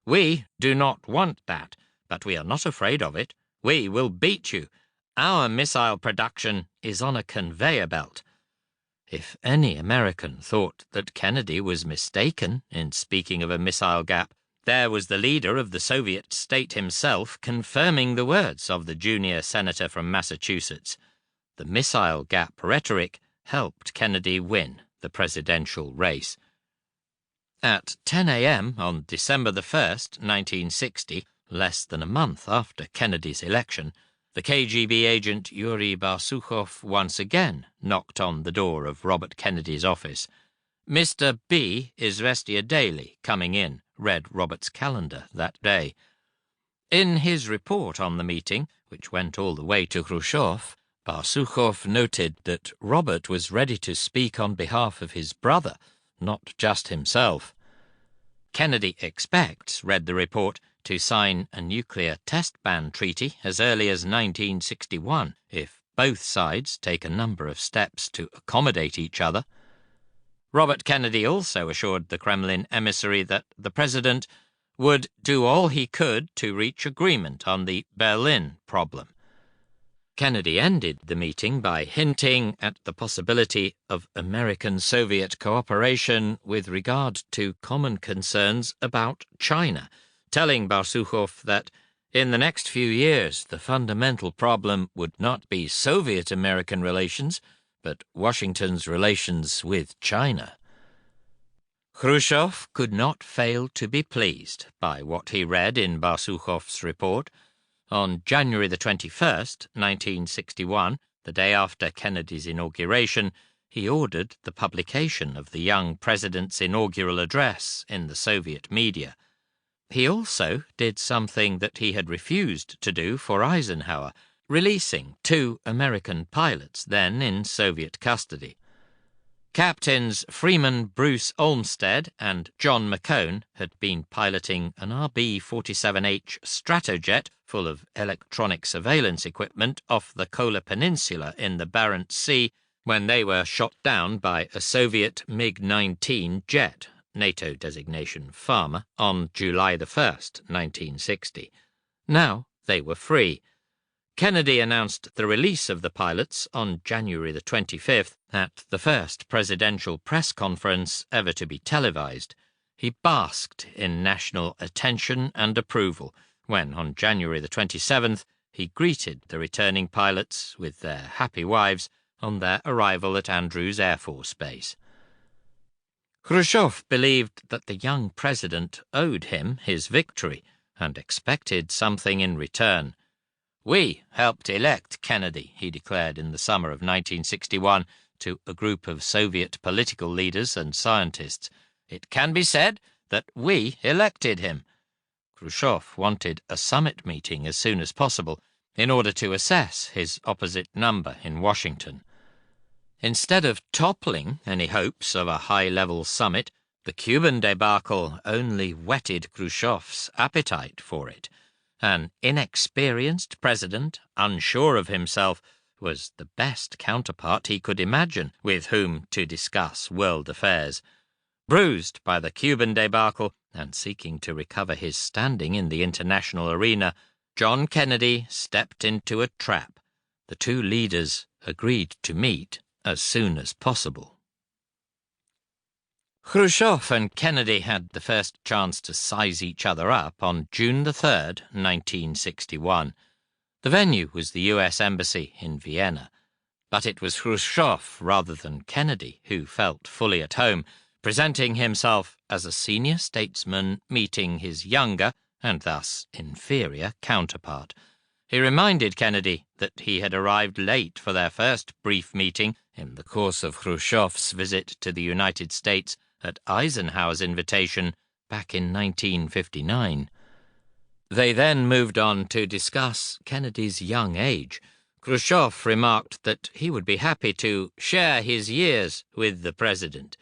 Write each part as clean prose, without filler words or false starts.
We do not want that, but we are not afraid of it. We will beat you. Our missile production is on a conveyor belt." If any American thought that Kennedy was mistaken in speaking of a missile gap, there was the leader of the Soviet state himself confirming the words of the junior senator from Massachusetts. The missile gap rhetoric helped Kennedy win the presidential race. At 10 a.m. on December the 1st, 1960, less than a month after Kennedy's election, the KGB agent Yuri Barsukhov once again knocked on the door of Robert Kennedy's office. "Mr. B. Izvestia Daily coming in," read Robert's calendar that day. In his report on the meeting, which went all the way to Khrushchev, Barsukhov noted that Robert was ready to speak on behalf of his brother, not just himself. "Kennedy expects," read the report, "to sign a nuclear test ban treaty as early as 1961 if both sides take a number of steps to accommodate each other." Robert Kennedy also assured the Kremlin emissary that the president would do all he could to reach agreement on the Berlin problem. Kennedy ended the meeting by hinting at the possibility of American-Soviet cooperation with regard to common concerns about China, telling Barsukhov that in the next few years the fundamental problem would not be Soviet-American relations, but Washington's relations with China. Khrushchev could not fail to be pleased by what he read in Barsukhov's report. On January the 21st, 1961, the day after Kennedy's inauguration, he ordered the publication of the young president's inaugural address in the Soviet media. He also did something that he had refused to do for Eisenhower, releasing 2 American pilots then in Soviet custody. Captains Freeman Bruce Olmsted and John McCone had been piloting an RB-47H Stratojet full of electronic surveillance equipment off the Kola Peninsula in the Barents Sea when they were shot down by a Soviet MiG-19 jet, NATO designation Farmer, on July the 1st, 1960. Now they were free. Kennedy announced the release of the pilots on January the 25th at the first presidential press conference ever to be televised. He basked in national attention and approval when, on January the 27th, he greeted the returning pilots with their happy wives on their arrival at Andrews Air Force Base. Khrushchev believed that the young president owed him his victory and expected something in return. "We helped elect Kennedy," he declared in the summer of 1961 to a group of Soviet political leaders and scientists. "It can be said that we elected him." Khrushchev wanted a summit meeting as soon as possible in order to assess his opposite number in Washington. Instead of toppling any hopes of a high-level summit, the Cuban debacle only whetted Khrushchev's appetite for it. An inexperienced president, unsure of himself, was the best counterpart he could imagine with whom to discuss world affairs. Bruised by the Cuban debacle and seeking to recover his standing in the international arena, John Kennedy stepped into a trap. The 2 leaders agreed to meet as soon as possible. Khrushchev and Kennedy had the first chance to size each other up on June the 3rd, 1961. The venue was the U.S. Embassy in Vienna, but it was Khrushchev rather than Kennedy who felt fully at home, presenting himself as a senior statesman meeting his younger, and thus inferior, counterpart. He reminded Kennedy that he had arrived late for their first brief meeting in the course of Khrushchev's visit to the United States at Eisenhower's invitation back in 1959. They then moved on to discuss Kennedy's young age. Khrushchev remarked that he would be happy to share his years with the president.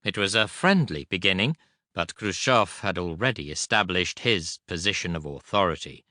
It was a friendly beginning, but Khrushchev had already established his position of authority.